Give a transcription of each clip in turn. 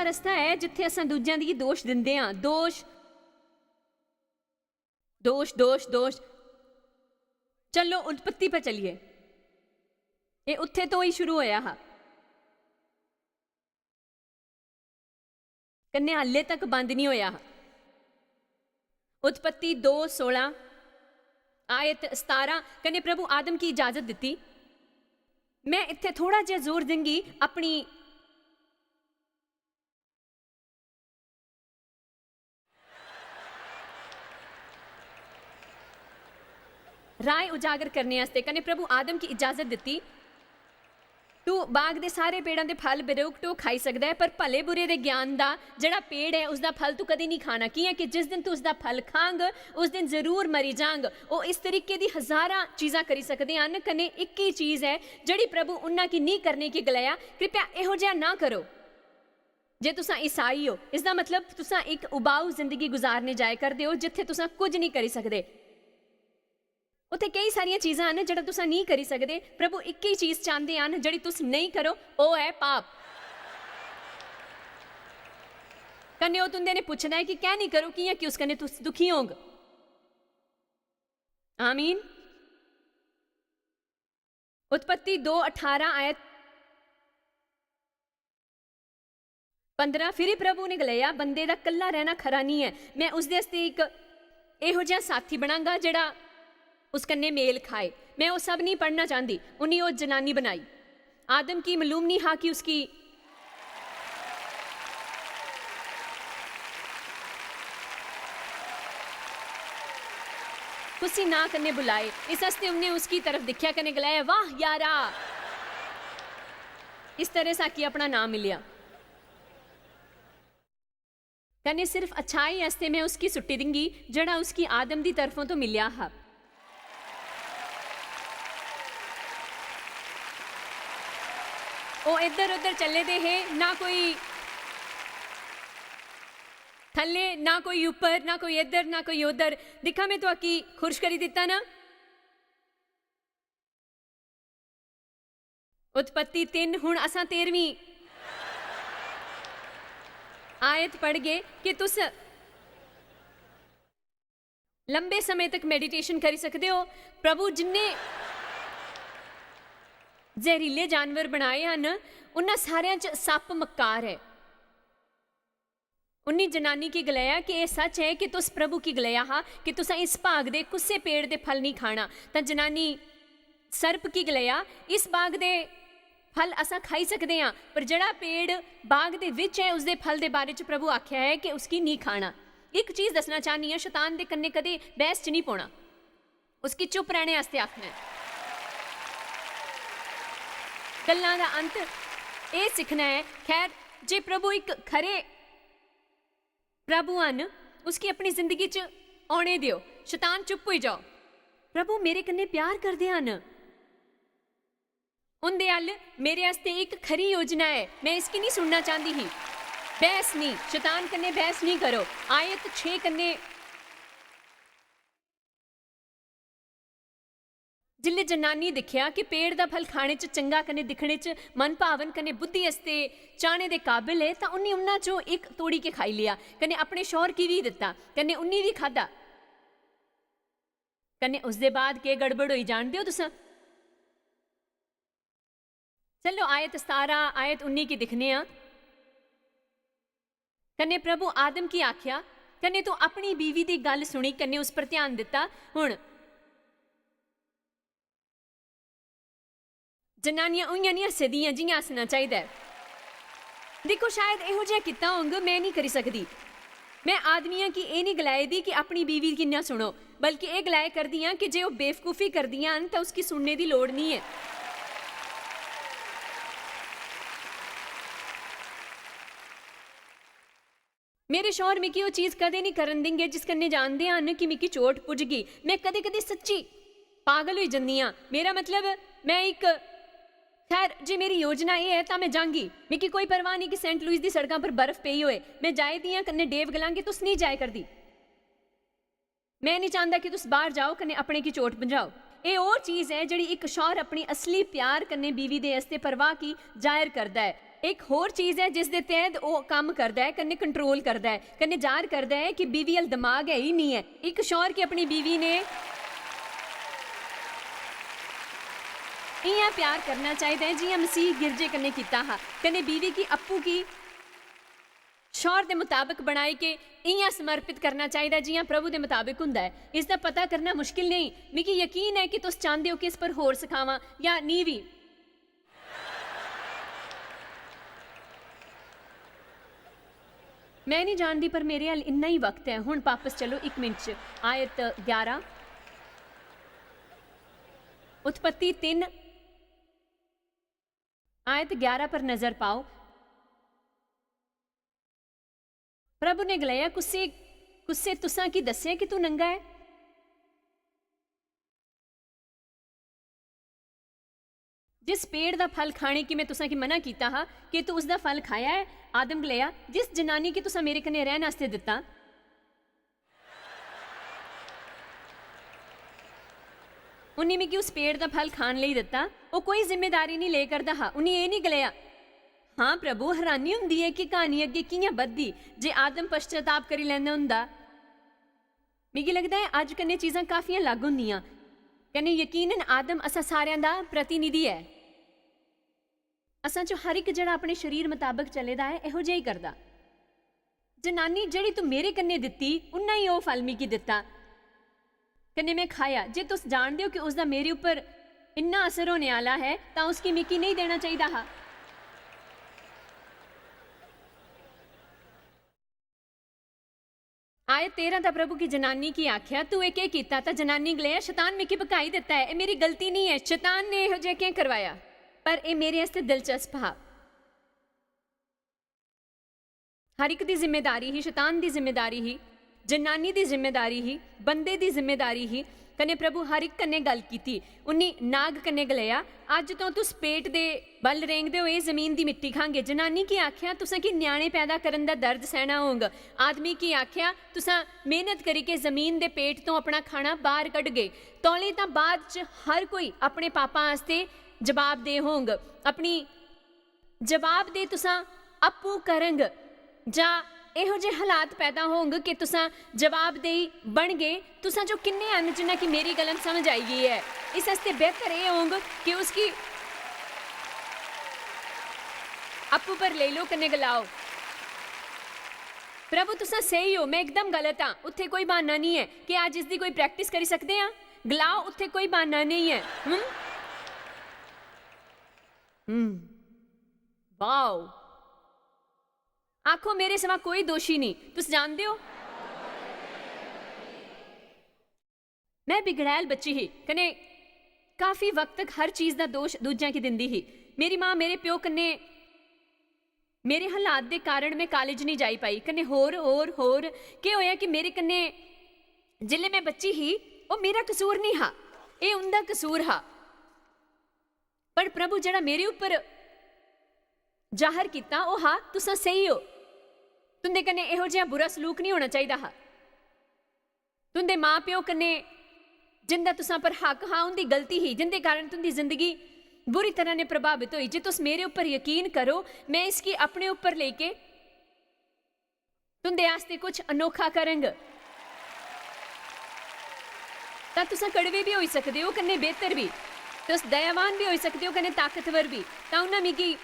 रस्ता है जिथे असां दूजियां दी दोष दिंदे हां, दोष दोष दोष दोष। चलो उत्पत्ति पर चलिए, ये उत्थे तो ही शुरू होया हा, कन्ने हाले तक बंद नहीं होया हा। उत्पत्ति 2:16 आयत 17 कन्ने प्रभु आदम की इजाजत दी। मैं इत्थे थोड़ा जिहा जोर देंगी अपनी राय उजागर करने वास्ते। कने प्रभु आदम की इजाजत दी, तू बाग दे सारे पेड़ां दे फल बेरोक टो खाई सकदा है, पर भले बुरे दे ज्ञान दा जिहड़ा पेड़ है उसदा फल तू कदी नहीं खाना, कियां कि जिस दिन तू उसदा फल खांग उस दिन जरूर मरी जांग। वो इस तरीके दी हज़ारां चीज़ां करी सकदे हन, कने एक ही चीज़ है जिहड़ी प्रभु उन्हां की नहीं करने की गलाया, कृपया इहो जिहा ना करो। जे तुसां ईसाई हो, इसदा मतलब तुसां एक उबाऊ जिंदगी गुजारने जाए करदे हो जिथे तुसां कुछ नहीं करी सकदे। उत्थे कई सारियां चीज़ां हैं जिहड़ा तुसां नहीं करी सकदे। प्रभु एक ही चीज़ चाहते हैं जिहड़ी तुस नहीं करो, वो है पाप। कन्ने वो तुंदे ने पूछना है कि क्या नहीं करो, कियां कि उस कन्ने तुस दुखी होंग। आमीन। उत्पत्ति 2:18 आयत 15 फिर प्रभु ने गलाया, बंदे दा कल्ला रहना खरा नहीं है, मैं उसदे वास्ते एक इहो जिहा साथी बनांगा जिहड़ा उस कन्ने मेल खाए। मैं वो सब नहीं पढ़ना चाहती। उन्हें वो जनानी बनाई। आदम की मालूम नहीं हा कि उसकी खुशी ना कन्ने बुलाए, इस हस्ते उन्हें उसकी तरफ दिखा कने गलाया, वाह यारा, इस तरह सा कि अपना नाम मिलिया। कने सिर्फ अच्छाई हस्ते मैं उसकी सुट्टी दूंगी जड़ा उसकी आदम की तरफों तो मिलिया हा। वो इधर उधर चले दे है, ना कोई थले ना कोई ऊपर, ना कोई इधर ना कोई उधर। दिखा मैं तो आकी खुश करी दिता ना। उत्पत्ति 3 हुण असां 13वीं आयत पढ़ गए कि तुस लंबे समय तक मेडिटेशन करी सकते हो। प्रभु जिन्ने जहरीले जानवर बनाए हैं उन्हां सारियां च सप मक्कार है। उन्नी जनानी की गलाया कि यह सच है कि तुस प्रभु की गलाया हा कि तुसा इस भाग दे कुसे पेड़ दे फल नहीं खाना। तो जनानी सर्प की गलाया, इस बाग दे फल असा खाई सकते हैं, पर जड़ा पेड़ बाग दे विच है उसके फल के बारे च प्रभु आख्या है कि उसकी नहीं खाना। एक चीज़ दसना चाहनी है, शैतान दे कन्ने कदे बहस च नहीं पौना, उसकी चुप रहने वास्ते आखना है। गल्लां दा अंत ये सीखना है। खैर, जे प्रभु एक खरे प्रभु हन, उसकी अपनी जिंदगी च आने दियो, शैतान चुप हो जाओ। प्रभु मेरे कन्ने प्यार करदे हन, उनदे अल मेरे वास्ते एक खरी योजना है, मैं इसकी नहीं सुनना चाहती ही। बहस नहीं, शैतान कन्ने बहस नहीं करो। आयत 6 कन्ने जिल्ले जनानी दिखिया कि पेड़ का फल खाने च चंगा कने दिखने च मन भावन कने बुद्धि हस्ते चाहने दे काबिल है, तो उन्हें उन्हां चों एक तोड़ी के खाई लिया, कने अपने शौहर की भी दिता, कने उन्हें भी खादा। कने उसदे बाद के गड़बड़ होई जानदे हो तुसां। चलो आयत 17 आयत 19 की दिखने आ। कने प्रभु आदम की आख्या, कने तो अपनी बीवी की गल सुनी, कने उस पर ध्यान दिता। हुण जनानियां उइयां नहीं हसदियां जियां हसना चाहिए। देखो शायद इहो जिहा किता होंग, मैं नहीं करी सकती। मैं आदमियां की ये नहीं गलाए दी कि अपनी बीवी की ना सुनो, बल्कि ये गलाए कर दियां कि जे वो बेवकूफ़ी कर दियां तो उसकी सुनने की लोड़ नहीं है। मेरे शौहर मिकी वो चीज़ कदे नहीं करन देंगे जिस कन्ने जानते हैं कि मिकी चोट पुजगी। मैं कदे कदे सच्ची पागल हो जन्नी हाँ। मेरा मतलब मैं एक खैर जे मेरी योजना ये है तो मैं जाऊंगी। मिकी कोई परवाह नहीं कि सेंट लुइस की सड़कों पर बर्फ पई होए, मैं जाए दियां कन्ने डेव गलांगे, तुस नहीं जाए कर दी। मैं नहीं चाहता कि तुस बाहर जाओ कन्ने अपने की चोट पजाओ। ये वो चीज़ है जिहड़ी एक शौहर अपनी असली प्यार कन्ने बीवी दे हस्ते परवाह की जाहिर करता है। एक होर चीज़ है जिस दे तहत वो काम करता है, कन्ने कंट्रोल करता है, कन्ने जार करता है कि बीवी अल दिमाग है ही नहीं है। एक शौहर की अपनी बीवी ने इयां प्यार करना चाहिए जियां मसीह गिरजे कन्ने कीता हा, कन्ने बीवी की अप्पू की शौहर के मुताबिक बनाई के इयां समर्पित करना चाहिए जियां प्रभु के मुताबिक हुंदा है। इसका पता करना मुश्किल नहीं। मिगी यकीन है कि तुस चाहते हो कि इस पर होर सिखावां या नहीं भी। मैं नहीं जानती पर मेरे हाल इन्ना ही वक्त है। हुण वापस चलो 1 मिनट च आयत 11 उत्पत्ति 3 आयत 11 पर नजर पाओ। प्रभु ने गलाया कुस्से तुसां की दस्सिया कि तू नंगा है। जिस पेड़ का फल खाने की मैं तुसां की मना कीता हा कि तू उसका फल खाया है। आदम गलाया जिस जनानी की तुसां मेरे कन्ने रहन वास्ते दिता उन्हें मिगी उस पेड़ का फल खान लई दिता। वो कोई जिम्मेदारी नहीं ले करदा हा। उन्हें ये नहीं गलाया। हाँ प्रभु, हैरानी हुंदी है कि कहानी अगे कियां बधदी जे आदम पश्चाताप करी लैंदा हुंदा। मिगी लगदा है अज कन्ने चीज़ां काफियां अलग हुंदियां। कन्ने यकीनन आदम असां सारियां दा प्रतिनिधि है। असां चो हर एक जड़ा अपने शरीर मुताबिक चलेदा है इहो जिहा ही करदा। जनानी जिहड़ी तू मेरे कन्ने दित्ती उन्ना ही ओह फल मिगी दित्ता कन्ने मैं खाया। जे तुस जानदे हो कि उसदा मेरे ऊपर इन्ना असर होने आला है तां उसकी मिकी नहीं देना चाहिदा हा। आयत 13 ता प्रभु की जनानी की आख्या तू एक कीता। ता जनानी गलाया शैतान मिकी भकाई दिता है। ये मेरी गलती नहीं है, शैतान ने इहो जिहा क्यों करवाया। पर यह मेरे आस्ते दिलचस्प हा। हर एक दी जिम्मेदारी ही, शैतान दी जिम्मेदारी ही, जनानी दी जिम्मेदारी ही, बंदे दी जिम्मेदारी ही। कने प्रभु हर एक कन्ने गल कीती। उन्नी नाग कन्ने गलाया अज तो तुस पेट दे बल रेंगदे हो जमीन दी मिट्टी खांगे। जनानी की आख्या तुसां की न्याणे पैदा करन दा दर्द सहना होग। आदमी की आख्या तुसां मेहनत करी के जमीन दे पेट तो अपना खाना बाहर कढ गए। तौले तां बाद च हर कोई अपने पापां आस्ते जवाब दे होंग। अपनी जवाब दे तुसां अप्पू करंग जा इहो जे हालात पैदा होंगे कि तुसां जवाबदेही बन गए। तुसां जो किन्ने अन जिन्ना कि मेरी गलत समझ आई गई है। इस हस्ते बेहतर ये होंगे कि उसकी अप्पू पर ले लो कन्ने गलाओ प्रभु तुसां सही हो, मैं एकदम गलत हाँ। उत्थे कोई बहाना नहीं है कि आज इसकी कोई प्रैक्टिस करी सकते हैं। गलाओ उत्थे कोई बहाना नहीं है। वाओ, आखो मेरे सिवा कोई दोषी नहीं। तुस जानते हो मैं बिगड़ैल बच्ची ही कने काफी वक्त तक हर चीज का दोष दूजियां की दिंदी ही। मेरी मां मेरे प्यो कन्ने मेरे हालात के कारण मैं कॉलेज नहीं जाई पाई। कन्ने होर होर होर क्या होया कि मेरे कन्ने जिल्ले मैं बच्ची ही वो मेरा कसूर नहीं हा, ये उनका कसूर हा। पर प्रभु जड़ा मेरे ऊपर जाहिर किया वो हा तुसां सही हो। तुंदे कन्ने इहो जिहा बुरा सलूक नहीं होना चाहिए हा। तुंदे माँ प्यो कन्ने जिंदा तुसां पर हक हा उनकी गलती ही जिंदे कारण तुंदी जिंदगी बुरी तरह ने प्रभावित हुई। जे तुस मेरे ऊपर यकीन करो मैं इसकी अपने ऊपर लेके तुंदे आस्ते कुछ अनोखा करंग। तां तुसां कड़वे भी हो सकते हो कन्ने बेहतर भी, तुस दयावान भी हो सकते हो कन्ने ताकतवर भी। तां उन्हां मिगी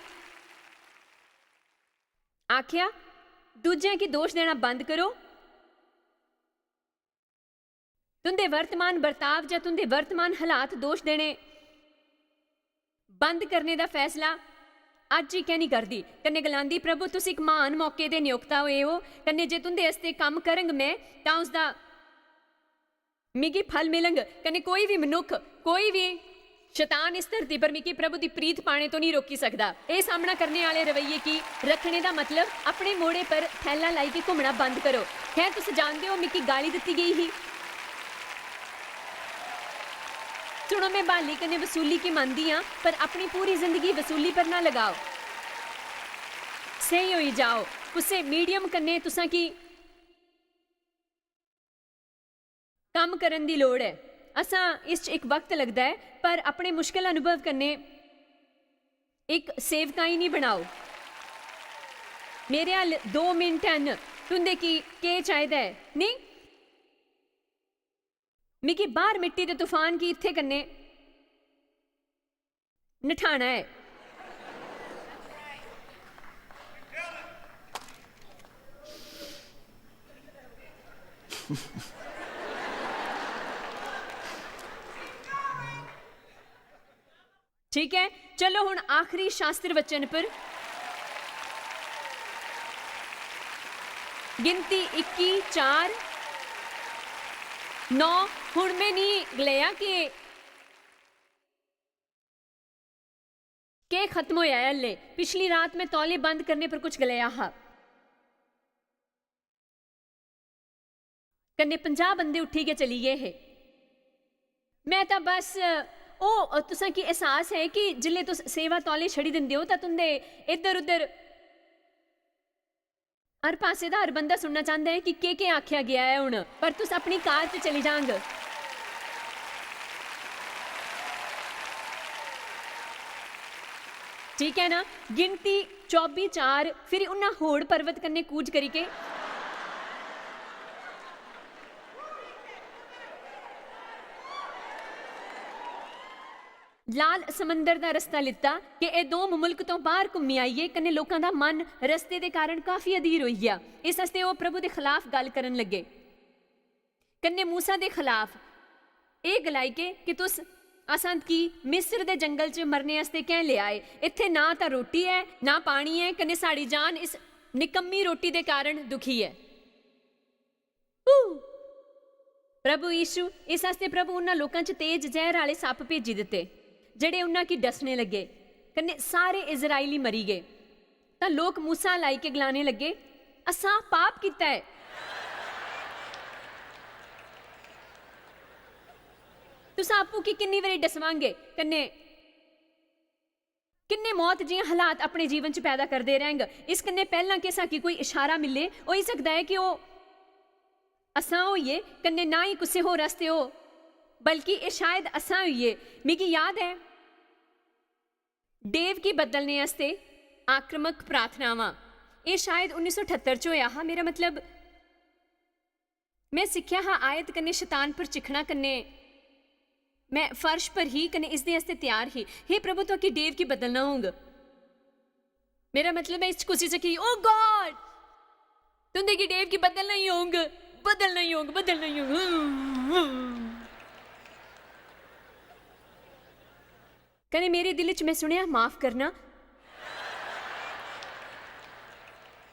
आख्या दूजियां की दोष देना बंद करो। तुंदे वर्तमान बर्ताव या तुंदे वर्तमान हालात दोष देने बंद करने का फैसला अज ही क्या नहीं करती। कन्ने गलांदी प्रभु तुस एक महान मौके दे नियुक्ता हुए हो। कन्ने जे तुंदे आस्ते काम करंग मैं तां उसदा मिगी फल मिलंग। कन्ने कोई भी मनुख कोई भी शैतान इस धरती पर मिकी प्रभु की प्रीत पाने तो नहीं रोकी सकता। यह सामना करने वाले रवैये की रखने का मतलब अपने मोड़े पर थैला लाई के घूमना बंद करो। खैर तुस जानते हो मिकी गाली दी गई ही। सुनो मैं बहाली कने वसूली की मानती हाँ पर अपनी पूरी जिंदगी वसूली पर ना लगाओ। सही होई जाओ कुसे मीडियम कन्ने तुसां की काम करन दी लोड़ है। असा इस एक वक्त लगता है पर अपने मुश्किल अनुभव करने एक सेवकाई नहीं बनाओ। मेरे हाल 2 मिनट हैं तुंदे की केह् चाहिदा है नहीं मिगी बाहर मिट्टी दे तूफान की इत्थे कन्नै नठाना है। ठीक है, चलो हुण आखिरी शास्त्र वचन पर गिनती 21 4 9। हुण मैं नहीं गलिया के खत्म होया है हल्ले। पिछली रात मैं तौले बंद करने पर कुछ गलिया हा कन्ने 50 बंदे उठी के चली गए है। मैं तो बस ओ तुसा की एहसास है कि जिले तुस सेवा तौले छड़ी दिंदे हो तां तुंदे इधर उधर हर पासे दा हर बंदा सुनना चाहता है कि के आख्या गया है हुण, पर तुस अपनी कार च चली जांग। ठीक है ना, गिनती 24 4 फिर उन्हें होड़ पर्वत कन्ने कूच करी के लाल समंदर दा रस्ता लिता कि ए दो मुल्क तो बाहर घूमी आईए कन्ने लोकां दा मन रस्ते दे कारण काफी अधीर होई गया। इस हस्ते वो प्रभु दे खिलाफ गल करन लगे कन्ने मूसा दे खिलाफ ए गलाई के कि तुस असां की मिस्र दे जंगल च मरने आस्ते कैं ले आए। इत्थे ना तां रोटी है ना पानी है कन्ने साड़ी जान इस निकम्मी रोटी दे कारण दुखी है। प्रभु यीशु इस हस्ते प्रभु उन्हां लोकां च तेज जहर वाले सप भेजी दिते जड़े उन्हां की डसने लगे कन्ने सारे इजराइली मरी गए। तां लोक मूसा लाई के गलाने लगे असां पाप कीता है। तुस आपू की किन्नी बारी डसवांगे कन्ने किन्ने मौत जियां हालात अपने जीवन च पैदा करते रहेंगे। इस कन्ने पहला कि साकी कोई इशारा मिले हो सकता है कि वो असां होइए कन्ने ना ही कुछ होर रस्ते हो बल्कि ये शायद असां होइए। मिगी याद है डेव की बदलने आस्ते आक्रमक प्रार्थनावां ये शायद 1978 च होया हा। मेरा मतलब मैं सिक्ख्या हा आयत कन्ने शैतान पर चिखना कन्ने मैं फर्श पर ही कने इस दे आस्ते तैयार ही। हे प्रभु तो कि डेव की बदलना होंगे। मेरा मतलब है इस खुशी से कि ओ गॉड तुंदे की डेव की बदलना ही होंगे बदलना ही होंगे बदलना ही होंगे। कने मेरे दिल च मैं सुनिया माफ करना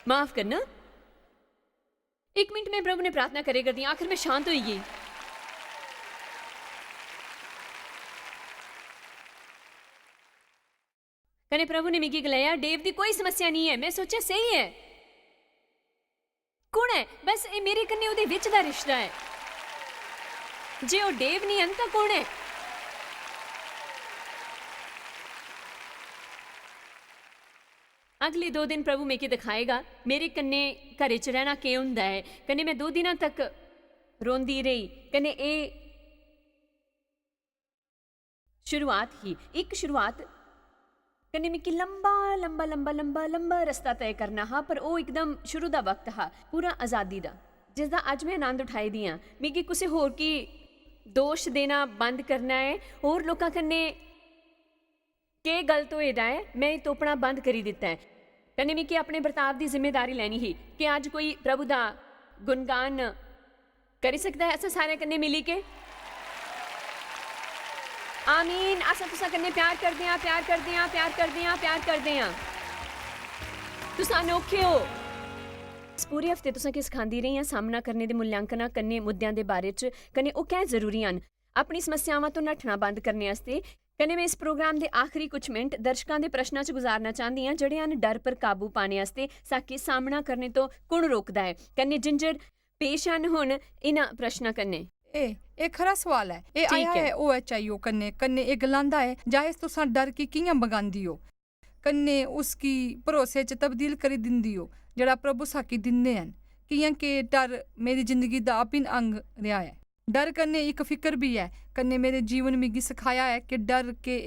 माफ करना। एक मिनट में प्रभु ने प्रार्थना करे कर दी। आखिर में शांत हुई गई। कने प्रभु ने मिगी गलाया डेव की कोई समस्या नहीं है। मैं सोचा सही है कौन है बस ये मेरे कन्ने उहदे विच दा रिश्ता है। जे वो डेव नहीं है तो कौन है। अगले 2 दिन प्रभु मेरे दिखाएगा मेरे कन्ने घरे च रहना के हुंदा है। कन्ने मैं 2 दिनों तक रोंदी रही कन्ने ए शुरुआत ही एक शुरुआत कन्ने मिकी लंबा लंबा लंबा लंबा लंबा रस्ता तय करना हा। पर वो एकदम शुरू दा वक्त हा पूरा आज़ादी दा जिसदा अज मैं आनंद उठाई दी हाँ। मिगी कुछ होर की दोष देना बंद करना है होर लोकां कन्ने के गलत होए दा है मैं तोपना बंद करी दिता है। कन्ने मिगी अपने बर्ताव की जिम्मेदारी लैनी ही कि अज कोई प्रभु दा गुणगान करी सकता है असां सारे कन्ने मिली के। आमीन। असां तुसां कन्ने प्यार करदे हां प्यार करदे हां प्यार करदे हां प्यार करदे हां। तुसां अनोखे हो। इस पूरे हफ्ते तुसां की सिखांदी रही हां सामना करने दे मूल्यांकन करने मुद्दों के बारे च कन्ने ओह कैं जरूरी हैं अपनी समस्यावां तो नठना बंद करने वास्ते। कन्ने मैं इस प्रोग्राम के आखिरी कुछ मिनट दर्शकों के प्रश्नों च गुजारना चाहती हाँ जड़े हैं डर पर काबू पाने वास्ते साके सामना करने तो कुण रोकदा है। कन्ने जिंजर पेश आन हुण इन्हां प्रश्नां कन्ने। ए खरा सवाल है। ए आया है OHIO कन्ने कन्ने ए गलांदा है जायज तुसां डर की कियां बगांदी हो कन्ने उसकी भरोसे च तब्दील करी दिंदी हो जड़ा प्रभु साकी दिंदे हैं कियां के डर मेरी जिंदगी दा अभिन्न अंग रहा है। डर कन्ने एक फिक्र भी है कन्ने मेरे जीवन मिगी सिखाया है कि डर के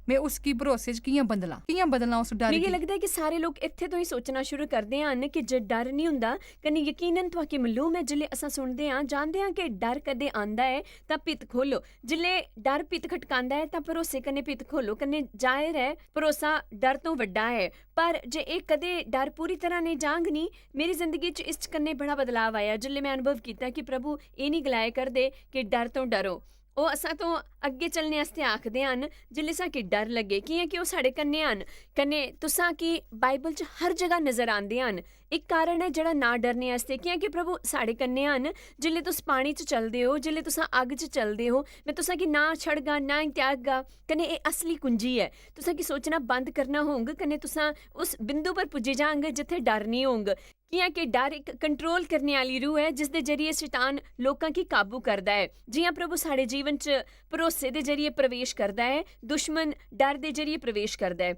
मैं उसकी भरोसे च कियां बदलना उस डर ਮੈਨੂੰ गी। ਲੱਗਦਾ ਹੈ ਕਿ ਸਾਰੇ ਲੋਕ ਇੱਥੇ ਤੋਂ ਹੀ ਸੋਚਣਾ ਸ਼ੁਰੂ ਕਰਦੇ ਹਨ ਕਿ ਜੇ ਡਰ ਨਹੀਂ ਹੁੰਦਾ ਕਨੇ ਯਕੀਨਨ ਤੁਹਾਡੀ ਮਾਲੂਮ ਹੈ ਜਿਲੇ ਅਸਾਂ ਸੁਣਦੇ ਹਾਂ ਜਾਣਦੇ ਹਾਂ ਕਿ ਡਰ ਕਦੇ ਆਂਦਾ ਹੈ ਤਾਂ ਪਿੱਤ ਖੋਲੋ ਜਿਲੇ ਡਰ ਪਿੱਤ ਖਟਕਾਂਦਾ ਹੈ ਤਾਂ ਭਰੋਸੇ ਕਨੇ ਪਿੱਤ ਖੋਲੋ ਕਨੇ ਜ਼ਾਹਿਰ ਹੈ ਭਰੋਸਾ ਡਰ ਤੋਂ ਵੱਡਾ ਹੈ ਪਰ ਜੇ ਇਹ ਕਦੇ ਡਰ ਪੂਰੀ ਤਰ੍ਹਾਂ ਨਹੀਂ ਜਾਂਗਨੀ ਮੇਰੀ ਜ਼ਿੰਦਗੀ 'ਚ ਇਸ 'ਚ ਕੰਨੇ ਬੜਾ ਬਦਲਾਵ ਆਇਆ ਜਿਲੇ ਮੈਂ ਅਨੁਭਵ ਕੀਤਾ ਕਿ ਪ੍ਰਭੂ ਇਹ ਨਹੀਂ ਗਲਾਇਆ ਕਰਦੇ ਕਿ ਡਰ ਤੋਂ ਡਰੋ ਉਹ ਅਸਾਂ ਤੋਂ ਅੱਗੇ ਚੱਲਣੇ ਵਾਸਤੇ ਆਖਦੇ ਹਨ ਜਿਲੇ ਸਾਂ ਕਿ ਡਰ ਲੱਗੇ ਕਿ ਉਹ ਸਾਡੇ ਕੰਨੇ ਹਨ ਕੰਨੇ ਤੁਸਾਂ ਕੀ ਬਾਈਬਲ 'ਚ ਹਰ ਜਗ੍ਹਾ ਨਜ਼ਰ ਆਉਂਦੇ ਹਨ ਇੱਕ ਕਾਰਨ ਹੈ ਜਿਹੜਾ ਨਾ ਡਰਨੇ ਵਾਸਤੇ ਕਿ ਪ੍ਰਭੂ ਸਾਡੇ ਕੰਨੇ ਹਨ ਜਿਲੇ ਤੁਸੀਂ ਪਾਣੀ 'ਚ ਚੱਲਦੇ ਹੋ ਜਿਲੇ ਤੁਸੀਂ ਅੱਗ 'ਚ ਚੱਲਦੇ ਹੋ ਮੈਂ ਤੁਸਾਂ ਕੀ ਨਾ ਛੜਗਾ ਨਾ ਤਿਆਗਾ ਕਨੇ ਇਹ ਅਸਲੀ ਕੁੰਜੀ ਹੈ ਤੁਸਾਂ ਕੀ ਸੋਚਣਾ ਬੰਦ ਕਰਨਾ ਹੋਊਗਾ ਕਨੇ ਤੁਸਾਂ ਉਸ ਬਿੰਦੂ ਪਰ ਪੁੱਜੇ ਜਾਓਗੇ ਜਿੱਥੇ ਡਰ ਨਹੀਂ ਹੋਊਗਾ ਕਿ ਡਰ ਇੱਕ ਕੰਟਰੋਲ ਕਰਨੇ ਵਾਲੀ ਰੂਹ ਹੈ ਜਿਸ ਦੇ ਜਰੀਏ ਸ਼ੈਤਾਨ ਲੋਕਾਂ ਕੀ ਕਾਬੂ ਕਰਦਾ ਹੈ ਜਿਵੇਂ ਪ੍ਰਭੂ ਸਾਡੇ ਜੀਵਨ 'ਚ ਭਰੋਸੇ ਦੇ ਜਰੀਏ ਪ੍ਰਵੇਸ਼ ਕਰਦਾ ਹੈ ਦੁਸ਼ਮਣ ਡਰ ਦੇ ਜਰੀਏ ਪ੍ਰਵੇਸ਼ ਕਰਦਾ ਹੈ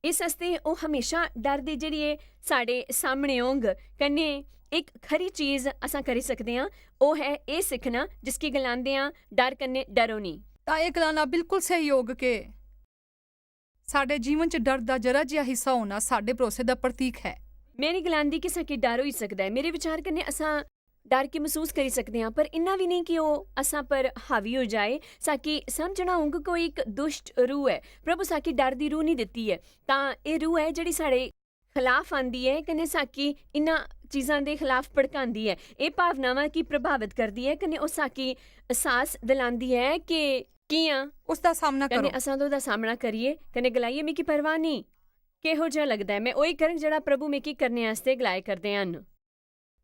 ਇਸ ਵਾਸਤੇ ਉਹ ਹਮੇਸ਼ਾ ਡਰ ਦੇ ਜਰੀਏ ਸਾਡੇ ਸਾਹਮਣੇ ਹੋਂਗ ਕੰਨੇ ਇੱਕ ਖਰੀ ਚੀਜ਼ ਅਸਾਂ ਕਰੀ ਸਕਦੇ ਹਾਂ ਉਹ ਹੈ ਇਹ ਸਿੱਖਣਾ ਜਿਸ ਕੀ ਗਲਾਂਦੇ ਹਾਂ ਡਰ ਕੰਨੇ ਡਰੋ ਨਹੀਂ ਤਾਂ ਇਹ ਗਲਾਣਾ ਬਿਲਕੁਲ ਸਹਿਯੋਗ ਕੇ ਸਾਡੇ ਜੀਵਨ 'ਚ ਡਰ ਦਾ ਜਰਾ ਜਿਹਾ ਹਿੱਸਾ ਹੋਣਾ ਸਾਡੇ ਭਰੋਸੇ ਦਾ ਪ੍ਰਤੀਕ ਹੈ ਮੇਰੀ ਗਲਾਂਦੀ ਕਿ ਸਾਕੀ ਡਰ ਹੋਈ ਸਕਦਾ ਹੈ ਮੇਰੇ ਵਿਚਾਰ ਕਰਨੇ ਅਸਾਂ ਡਰ ਕੇ ਮਹਿਸੂਸ ਕਰੀ ਸਕਦੇ ਹਾਂ ਪਰ ਇੰਨਾ ਵੀ ਨਹੀਂ ਕਿ ਉਹ ਅਸਾਂ ਪਰ ਹਾਵੀ ਹੋ ਜਾਏ ਸਾਕੀ ਸਮਝਣਾ ਹੋਊਗਾ ਕੋਈ ਇੱਕ ਦੁਸ਼ਟ ਰੂਹ ਹੈ ਪ੍ਰਭੂ ਸਾਕੀ ਡਰ ਦੀ ਰੂਹ ਨਹੀਂ ਦਿੱਤੀ ਹੈ ਤਾਂ ਇਹ ਰੂਹ ਹੈ ਜਿਹੜੀ ਸਾਡੇ ਖਿਲਾਫ ਆਂਦੀ ਹੈ ਕਨੇ ਸਾਕੀ ਇਹਨਾਂ ਚੀਜ਼ਾਂ ਦੇ ਖਿਲਾਫ ਭੜਕਾਉਂਦੀ ਹੈ ਇਹ ਭਾਵਨਾਵਾਂ ਕੀ ਪ੍ਰਭਾਵਿਤ ਕਰਦੀ ਹੈ ਕਨੇ ਉਹ ਸਾਕੀ ਅਹਿਸਾਸ ਦਿਲਾਉਂਦੀ ਹੈ ਕਿ ਕੀਆਂ ਉਸ ਦਾ ਸਾਹਮਣਾ ਕਰੋ ਕਨੇ ਅਸਾਂ ਉਹਦਾ ਸਾਹਮਣਾ ਕਰੀਏ ਕਨੇ ਗਲਾਈਏ ਮੇਰੀ ਪਰਵਾਹ ਨਹੀਂ ਕਿਹੋ ਜਿਹਾ ਲੱਗਦਾ ਹੈ ਮੈਂ ਉਹੀ ਕਰਨ ਜਿਹੜਾ ਪ੍ਰਭੂ ਮੇਕੀ ਕਰਨੇ ਵਾਸਤੇ ਗਲਾਏ ਕਰਦੇ ਹਨ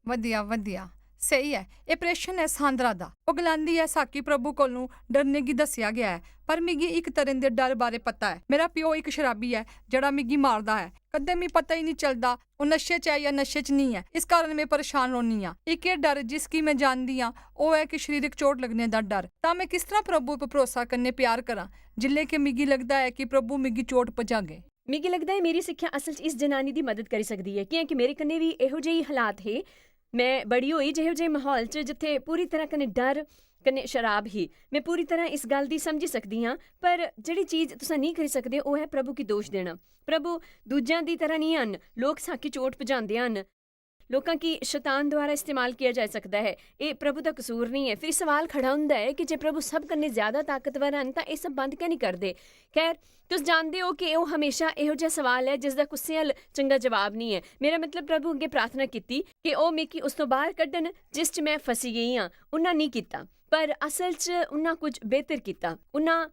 ਵਧੀਆ ਸਹੀ ਹੈ ਇਹ ਪ੍ਰਸ਼ਨ ਹੈ ਸਾਂਦਰਾ ਦਾ ਉਹ ਗਲਾਂਦੀ ਹੈ ਸਾਕੀ ਪ੍ਰਭੂ ਕੋਲ ਨੂੰ ਡਰਨੇ ਕੀ ਦੱਸਿਆ ਗਿਆ ਹੈ ਪਰ ਮਿਗੀ ਇੱਕ ਤਰ੍ਹਾਂ ਦੇ ਡਰ ਬਾਰੇ ਪਤਾ ਹੈ ਮੇਰਾ ਪਿਓ ਇੱਕ ਸ਼ਰਾਬੀ ਹੈ ਜਿਹੜਾ ਮਿਗੀ ਮਾਰਦਾ ਹੈ ਕਦੇ ਵੀ ਪਤਾ ਹੀ ਨਹੀਂ ਚੱਲਦਾ ਉਹ ਨਸ਼ੇ 'ਚ ਹੈ ਜਾਂ ਨਸ਼ੇ 'ਚ ਨਹੀਂ ਹੈ ਇਸ ਕਾਰਨ ਮੈਂ ਪਰੇਸ਼ਾਨ ਹੋਣੀ ਆ ਇੱਕ ਇਹ ਡਰ ਜਿਸ ਕੀ ਮੈਂ ਜਾਣਦੀ ਆ ਉਹ ਹੈ ਕਿ ਸਰੀਰਕ ਚੋਟ ਲੱਗਣੇ ਦਾ ਡਰ ਤਾਂ ਮੈਂ ਕਿਸ ਤਰ੍ਹਾਂ ਪ੍ਰਭੂ ਪਰ ਭਰੋਸਾ ਕਰਨੇ ਪਿਆਰ ਕਰਾਂ ਜਿੱਲੇ ਕਿ ਮਿਗੀ ਲੱਗਦਾ ਹੈ ਕਿ ਪ੍ਰਭੂ ਮਿਗੀ ਚੋਟ ਪਜਾਗੇ ਮੈਨੂੰ ਲੱਗਦਾ ਹੈ ਮੇਰੀ ਸਿੱਖਿਆ ਅਸਲ 'ਚ ਇਸ ਜਨਾਨੀ ਦੀ ਮਦਦ ਕਰੀ ਸਕਦੀ ਹੈ ਕਿਉਂਕਿ ਮੇਰੇ ਕੰਨੇ ਵੀ ਇਹੋ ਜਿਹੀ ਹਾਲਾਤ ਹੈ ਮੈਂ ਬੜੀ ਹੋਈ ਜਿਹੋ ਜਿਹੇ ਮਾਹੌਲ 'ਚ ਜਿੱਥੇ ਪੂਰੀ ਤਰ੍ਹਾਂ ਕਨੇ ਡਰ ਕਨੇ ਸ਼ਰਾਬ ਹੀ ਮੈਂ ਪੂਰੀ ਤਰ੍ਹਾਂ ਇਸ ਗੱਲ ਦੀ ਸਮਝ ਸਕਦੀ ਹਾਂ ਪਰ ਜਿਹੜੀ ਚੀਜ਼ ਤੁਸੀਂ ਨਹੀਂ ਕਰ ਸਕਦੇ ਉਹ ਹੈ ਪ੍ਰਭੂ ਕੀ ਦੋਸ਼ ਦੇਣਾ ਪ੍ਰਭੂ ਦੂਜਿਆਂ ਦੀ ਤਰ੍ਹਾਂ ਨਹੀਂ ਹਨ ਲੋਕ ਸਾਕੀ ਚੋਟ ਪਜਾਉਂਦੇ ਹਨ ਲੋਕਾਂ ਕੀ ਸ਼ੈਤਾਨ ਦੁਆਰਾ ਇਸਤੇਮਾਲ ਕੀਤਾ ਜਾ ਸਕਦਾ ਹੈ ਇਹ ਪ੍ਰਭੂ ਦਾ ਕਸੂਰ ਨਹੀਂ ਹੈ ਫਿਰ ਸਵਾਲ ਖੜਾ ਹੁੰਦਾ ਹੈ ਕਿ ਜੇ ਪ੍ਰਭੂ ਸਭ ਕੰਨੇ ਜ਼ਿਆਦਾ ਤਾਕਤਵਰ ਹਨ ਤਾਂ ਇਹ ਸਭ ਬੰਦ ਕਿਉਂ ਨਹੀਂ ਕਰਦੇ ਖੈਰ ਤੁਸੀਂ ਜਾਣਦੇ ਹੋ ਕਿ ਉਹ ਹਮੇਸ਼ਾ ਇਹੋ ਜਿਹਾ ਸਵਾਲ ਹੈ ਜਿਸ ਦਾ ਕਿਸੇ ਹੱਲ ਚੰਗਾ ਜਵਾਬ ਨਹੀਂ ਹੈ ਮੇਰਾ ਮਤਲਬ ਪ੍ਰਭੂ ਅੱਗੇ ਪ੍ਰਾਰਥਨਾ ਕੀਤੀ ਕਿ ਉਹ ਮੇਕੀ ਉਸ ਤੋਂ ਬਾਹਰ ਕੱਢਣ ਜਿਸ 'ਚ ਮੈਂ ਫਸੀ ਗਈ ਹਾਂ ਉਹਨਾਂ ਨਹੀਂ ਕੀਤਾ ਪਰ ਅਸਲ 'ਚ ਉਹਨਾਂ ਕੁਝ ਬਿਹਤਰ ਕੀਤਾ ਉਹਨਾਂ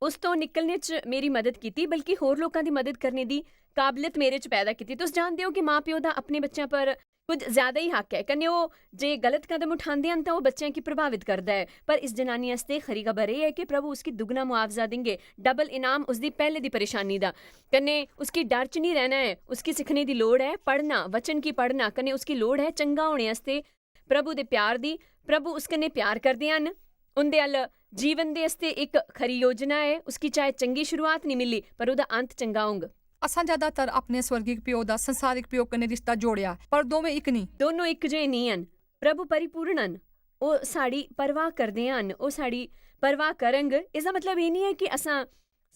ਉਸ ਤੋਂ ਨਿਕਲਣੇ 'ਚ ਮੇਰੀ ਮਦਦ ਕੀਤੀ ਬਲਕਿ ਹੋਰ ਲੋਕਾਂ ਦੀ ਮਦਦ ਕਰਨੇ ਦੀ ਕਾਬਲੀਅਤ ਮੇਰੇ 'ਚ ਪੈਦਾ ਕੀਤੀ ਤੁਸੀਂ ਜਾਣਦੇ ਹੋ ਕਿ ਮਾਂ ਪਿਓ ਦਾ ਆਪਣੇ ਬੱਚਿਆਂ ਪਰ ਕੁਝ ਜ਼ਿਆਦਾ ਹੀ ਹੱਕ ਹੈ ਕਹਿੰਦੇ ਉਹ ਜੇ ਗਲਤ ਕਦਮ ਉਠਾਉਂਦੇ ਹਨ ਤਾਂ ਉਹ ਬੱਚਿਆਂ ਕੀ ਪ੍ਰਭਾਵਿਤ ਕਰਦਾ ਹੈ ਪਰ ਇਸ ਜਨਾਨੀ ਵਾਸਤੇ ਖਰੀ ਖਬਰ ਇਹ ਹੈ ਕਿ ਪ੍ਰਭੂ ਉਸकी ਦੁਗਣਾ ਮੁਆਵਜ਼ਾ ਦੇंगे ਡਬਲ ਇਨਾਮ ਉਸਦੀ ਪਹਿਲੇ ਦੀ ਪਰੇਸ਼ਾਨੀ ਦਾ ਕਹਿੰਦੇ ਉਸकी ਡਰ 'ਚ ਨਹੀਂ ਰਹਿਣਾ ਹੈ ਉਸकी ਸਿੱਖਣੇ ਦੀ ਲੋੜ ਹੈ ਪੜ੍ਹਨਾ ਵਚਨ ਕੀ ਪੜ੍ਹਨਾ ਕਹਿੰਦੇ ਉਸकी ਲੋੜ ਹੈ ਚੰਗਾ ਹੋਣੇ ਵਾਸਤੇ ਪ੍ਰਭੂ ਦੇ ਪਿਆਰ ਦੀ ਪ੍ਰਭੂ ਉਸ ਕਨੇ ਪਿਆਰ ਕਰਦੇ ਹਨ ਉਹਦੇ ਵੱਲ ਜੀਵਨ ਦੇ ਵਾਸਤੇ ਇੱਕ ਖਰੀ ਯੋਜਨਾ ਹੈ ਉਸकी ਚਾਹੇ ਚੰਗੀ ਸ਼ੁਰੂਆਤ ਨਹੀਂ ਮਿਲੀ ਪਰ ਉਹਦਾ ਅੰਤ ਚੰਗਾ ਹੋਊਗਾ ਅਸਾਂ ਜ਼ਿਆਦਾਤਰ ਆਪਣੇ ਸਵਰਗਿਕ ਪਿਓ ਦਾ ਸੰਸਾਰਿਕ ਪਿਓ ਕਨੇ ਰਿਸ਼ਤਾ ਜੋੜਿਆ ਪਰ ਦੋਵੇਂ ਇੱਕ ਨਹੀਂ ਦੋਨੋਂ ਇੱਕ ਜਿਹੇ ਨਹੀਂ ਹਨ ਪ੍ਰਭੂ ਪਰਿਪੂਰਨ ਹਨ ਉਹ ਸਾਡੀ ਪਰਵਾਹ ਕਰਦੇ ਹਨ ਉਹ ਸਾਡੀ ਪਰਵਾਹ ਕਰਨਗੇ ਇਸ ਦਾ ਮਤਲਬ ਇਹ ਨਹੀਂ ਹੈ ਕਿ ਅਸਾਂ